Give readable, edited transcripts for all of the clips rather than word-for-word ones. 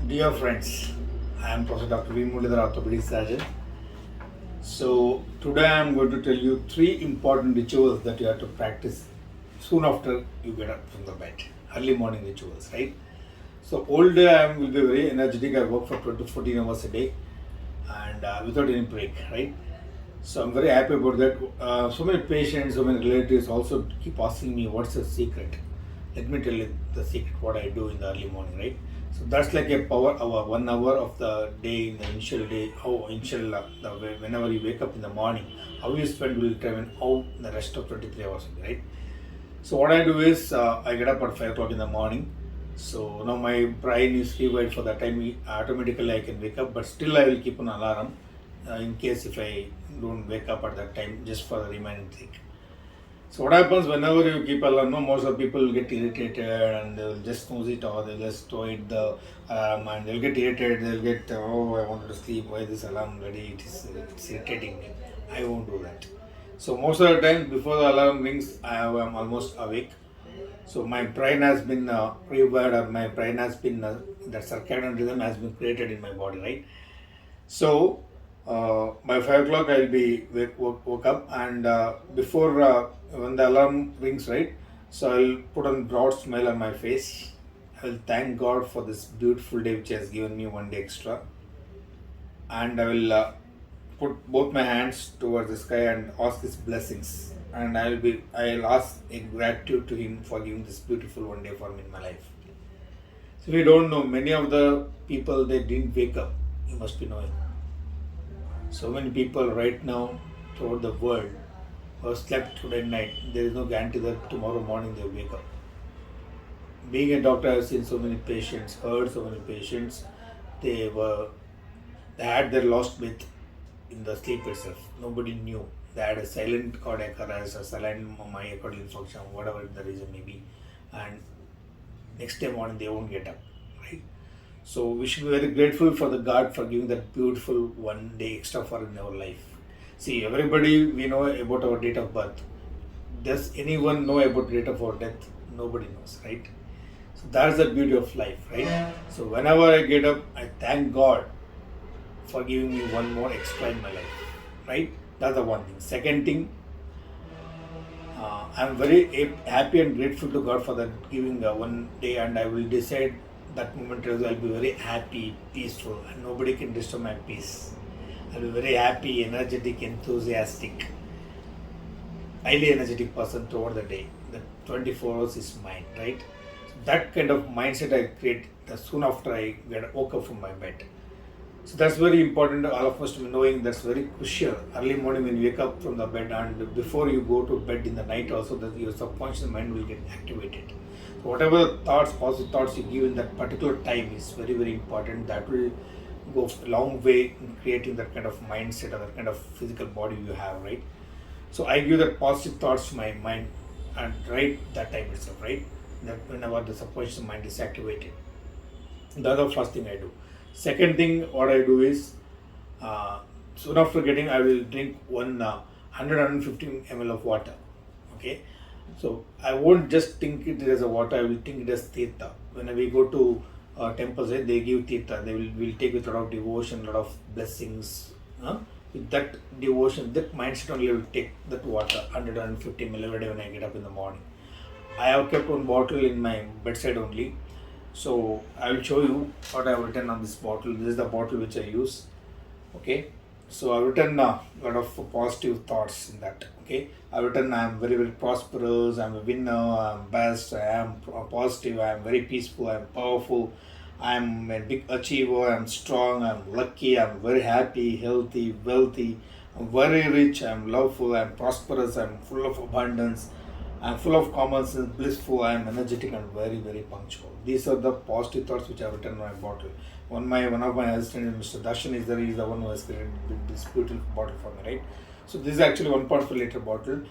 Dear friends, I am Professor Dr. V. Muralidhar, orthopedic surgeon. So today I am going to tell you three important rituals that you have to practice soon after you get up from the bed. Early morning rituals, right? So all day I will be very energetic. I work for 12 to 14 hours a day and without any break, right? So I'm very happy about that. So many patients, so many relatives also keep asking me, what's the secret? Let me tell you the secret, what I do in the early morning, right? So that's like a power hour, 1 hour of the day in the initial day, how initial, whenever you wake up in the morning, how you spend will determine how the rest of 23 hours will be, right? So what I do is I get up at 5 o'clock in the morning. So now my brain is rewired for that time. Automatically I can wake up, but still I will keep an alarm in case if I don't wake up at that time, just for the remaining sake. So what happens whenever you keep alarm? No, most of people will get irritated and they will just snooze it or they'll just throw it the alarm and they'll get irritated. They'll get I wanted to sleep. Why this alarm ready? It's irritating me. I won't do that. So most of the time before the alarm rings, am almost awake. So my brain has been rewired, or my brain has been that circadian rhythm has been created in my body, right? So by 5 o'clock I'll be woke up, and before when the alarm rings, right? So I'll put a broad smile on my face. I'll thank God for this beautiful day which has given me one day extra, and I will put both my hands towards the sky and ask His blessings. And I'll ask a gratitude to Him for giving this beautiful one day for me in my life. So we don't know, many of the people they didn't wake up. You must be knowing. So many people right now throughout the world who have slept today night, there is no guarantee that tomorrow morning they will wake up. Being a doctor, I've seen so many patients, heard so many patients, they were they had their lost breath in the sleep itself. Nobody knew. They had a silent cardiac arrest, a silent myocardial infarction, whatever the reason may be, and next day morning they won't get up, right? So we should be very grateful for the God for giving that beautiful one day extra for in our life. See, everybody we know about our date of birth. Does anyone know about date of our death? Nobody knows, right? So that's the beauty of life, right? So whenever I get up, I thank God for giving me one more extra in my life, right? That's the one thing. Second thing, I'm very happy and grateful to God for that giving one day, and I will decide that moment I'll be very happy, peaceful, and nobody can disturb my peace. I'll be very happy, energetic, enthusiastic, highly energetic person throughout the day. The 24 hours is mine, right? So that kind of mindset I create soon after I woke up from my bed. So that's very important. All of us to be knowing that's very crucial. Early morning when you wake up from the bed and before you go to bed in the night, also that your subconscious mind will get activated. So whatever thoughts, positive thoughts you give in that particular time is very very important. That will go a long way in creating that kind of mindset or that kind of physical body you have, right? So I give that positive thoughts to my mind and right that time itself, right? That whenever the subconscious mind is activated. That's the first thing I do. Second thing, what I do is soon after getting, I will drink 150 ml of water. Okay, so I won't just think it as a water. I will think it as tirtha. When we go to temples, they give tirtha. They will take with a lot of devotion, a lot of blessings. With that devotion, that mindset only, I will take that water 150 ml every day when I get up in the morning. I have kept one bottle in my bedside only. So I will show you what I have written on this bottle. This is the bottle which I use. Okay. So I've written a lot of positive thoughts in that. Okay. I've written I am very very prosperous. I'm a winner. I'm best. I am positive. I am very peaceful. I am powerful. I am a big achiever. I'm strong. I'm lucky. I'm very happy, healthy, wealthy. I'm very rich. I'm loveful. I'm prosperous. I'm full of abundance. I'm full of common sense, blissful, I am energetic and very, very punctual. These are the positive thoughts which I have written in my bottle. One of my assistants, Mr. Darshan, is there. He is the one who has created this beautiful bottle for me, right? So this is actually 1.5 liter bottle.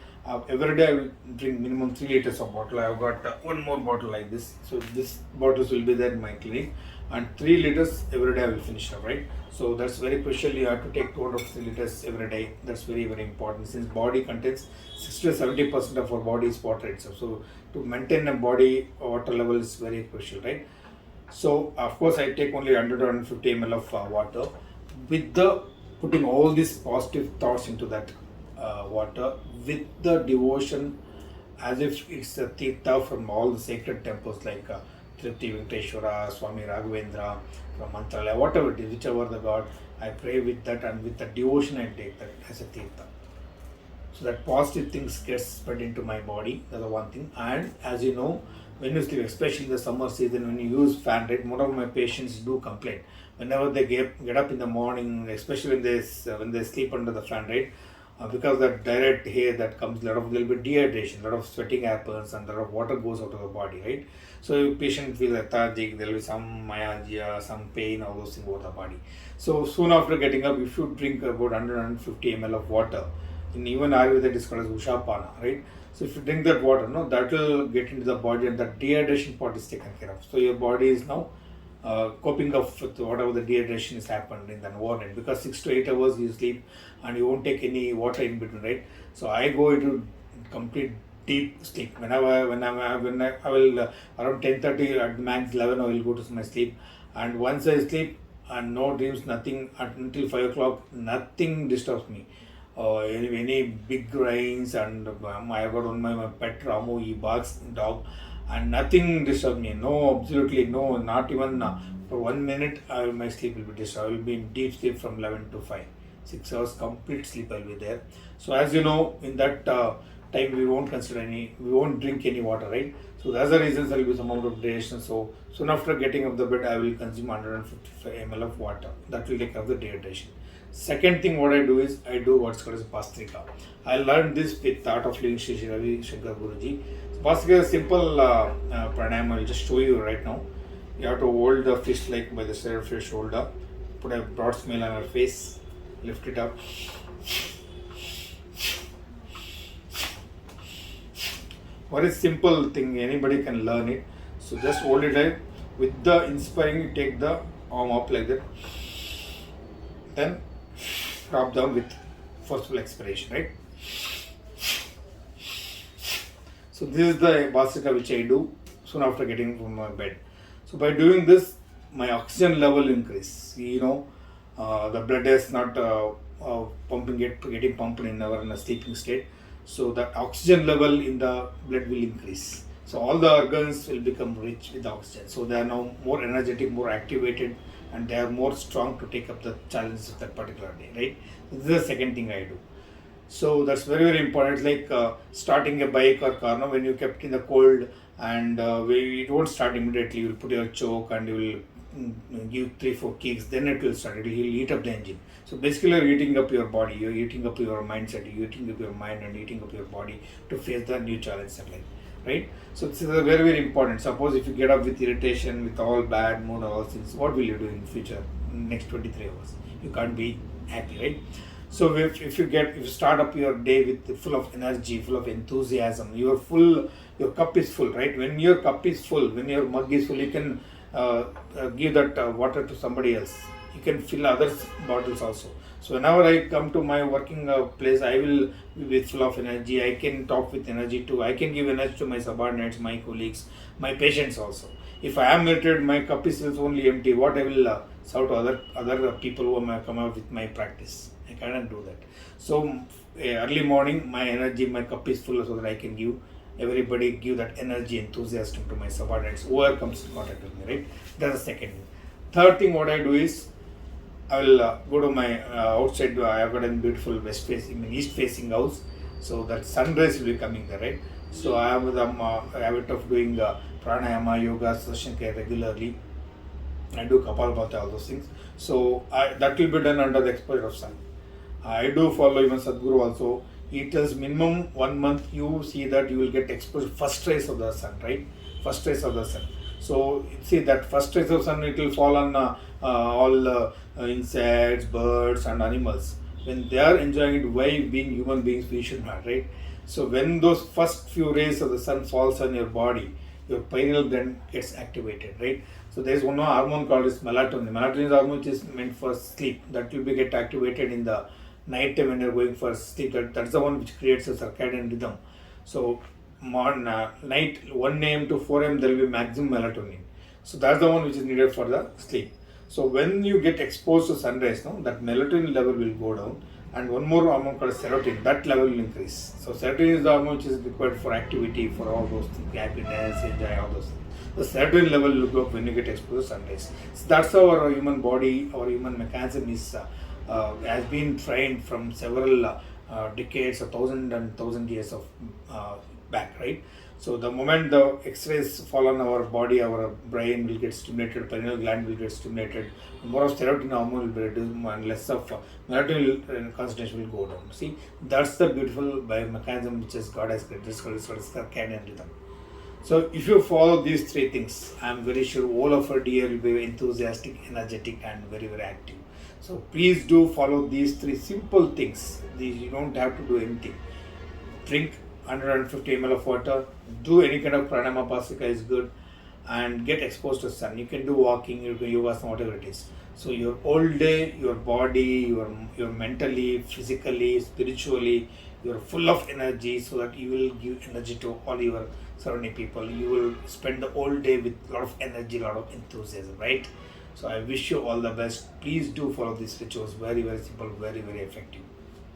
Every day I will drink minimum 3 liters of bottle. I have got one more bottle like this. So this bottles will be there in my clinic, and 3 liters every day I will finish up, right? So that's very crucial. You have to take 2 out of 3 liters every day. That's very very important, since body contains 60 to 70% of our body is water itself. So to maintain a body water level is very crucial, right? So of course I take only 100 or 150 ml of water with the putting all these positive thoughts into that water with the devotion as if it's a tirtha from all the sacred temples like Tirupati Venkateshwara, Swami Raghavendra, from Mantralaya, whatever it is, whichever the god, I pray with that and with the devotion I take that as a tirtha. So that positive things get spread into my body. That's the one thing. And as you know, when you sleep, especially in the summer season, when you use fan, right? One of my patients do complain whenever they get up in the morning, especially when they sleep under the fan, right? Because that direct air that comes, there will be dehydration, lot of sweating happens, and a lot of water goes out of the body, right? So patient feels lethargic, there will be some myalgia, some pain, all those things over the body. So soon after getting up, you should drink about 150 ml of water. In even Ayurveda, it is called as Ushapana, right? So if you drink that water, no, that will get into the body, and that dehydration part is taken care of. So your body is now coping up with whatever the dehydration has happened in the overnight, because 6 to 8 hours you sleep and you won't take any water in between, right? So I go into complete deep sleep. When I will around 10:30 at max 11 I will go to my sleep, and once I sleep and no dreams, nothing until 5 o'clock, nothing disturbs me. Any big rains, and I got on my pet Ramu, he barks dog, and nothing disturbs me. No, absolutely no, not even for 1 minute. My sleep will be disturbed. I will be in deep sleep from 11 to 5. 6 hours complete sleep I will be there. So as you know, in that time we won't drink any water, right? So that's the reason there will be some amount of dehydration. So soon after getting up the bed, I will consume 155 ml of water. That will take care of the dehydration. Second thing what I do is I do what's called as Bastrika. I learned this with the Art of Living Shri Ravi Shankar Guruji. So Bastrika is a simple pranayama. I'll just show you right now. You have to hold the fist like by the side of your shoulder, put a broad smile on your face, lift it up. Very simple thing, anybody can learn it. So just hold it like with the inspiring, you take the arm up like that, then drop down with forceful expiration, right? So this is the Bastrika which I do soon after getting from my bed. So by doing this, my oxygen level increase. The blood is not getting pumped in a sleeping state. So the oxygen level in the blood will increase. So all the organs will become rich with oxygen. So they are now more energetic, more activated, and they are more strong to take up the challenges of that particular day, right? This is the second thing I do. So that's very, very important. It's like starting a bike or car. Now, when you kept in the cold and you don't start immediately, you will put your choke and you will give 3-4 kicks, then it will start. It will heat up the engine. So basically, you're heating up your body, you're heating up your mindset, you're heating up your mind and heating up your body to face the new challenge in life, right? So this is very, very important. Suppose if you get up with irritation, with all bad mood, all things, what will you do in future? Next 23 hours, you can't be happy, right? So if you start up your day with full of energy, full of enthusiasm, your cup is full, right? When your cup is full, when your mug is full, you can give that water to somebody else. You can fill others' bottles also. So whenever I come to my working place, I will be with full of energy. I can talk with energy too. I can give energy to my subordinates, my colleagues, my patients also. If I am irritated, my cup is only empty. What I will serve to other people who may come out with my practice. I cannot do that. So early morning, my energy, my cup is full, so that I can give that energy, enthusiasm to my subordinates, whoever comes in contact with me, right? That's the second thing. Third thing, what I do is I will go to my outside. I have got a beautiful east facing house, so that sunrise will be coming there, right? So I have the habit of doing pranayama, yoga, session care regularly. I do Kapalabhati, all those things. So that will be done under the exposure of sun. I do follow even Sadhguru also. He tells minimum 1 month you see that you will get exposed first rays of the sun, right? First rays of the sun. So see that first rays of sun, it will fall on all insects, birds and animals. When they are enjoying it, why being human beings we should not, right? So when those first few rays of the sun falls on your body, your pineal gland gets activated, right? So there is one hormone called as melatonin. Melatonin is hormone which is meant for sleep. That will be get activated in the night time when you are going for sleep. That's the one which creates a circadian rhythm. So night 1 a.m. to 4 a.m. there will be maximum melatonin. So that's the one which is needed for the sleep. So when you get exposed to sunrise, no, that melatonin level will go down, and one more hormone called serotonin, that level will increase. So serotonin is the hormone which is required for activity, for all those things, happiness, enjoy, all those things. The serotonin level will go up when you get exposed to sunrise. So that's how our human body, our human mechanism is has been trained from several decades, 1,000 years of back, right? So the moment the X-rays fall on our body, our brain will get stimulated, pineal gland will get stimulated, more of serotonin hormone will be reduced, and less of melatonin concentration will go down. See, that's the beautiful biomechanism which is God has created. This is called circadian rhythm. So if you follow these three things, I am very sure all of our dear will be enthusiastic, energetic, and very, very active. So please do follow these three simple things. You don't have to do anything. Drink 150 ml of water, do any kind of pranayama pasika is good, and get exposed to sun. You can do walking, you can yoga, whatever it is. So your whole day, your body, your mentally, physically, spiritually, you're full of energy, so that you will give energy to all your surrounding people. You will spend the whole day with a lot of energy, a lot of enthusiasm, right? So I wish you all the best. Please do follow these rituals. Very, very simple, very, very effective.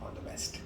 All the best.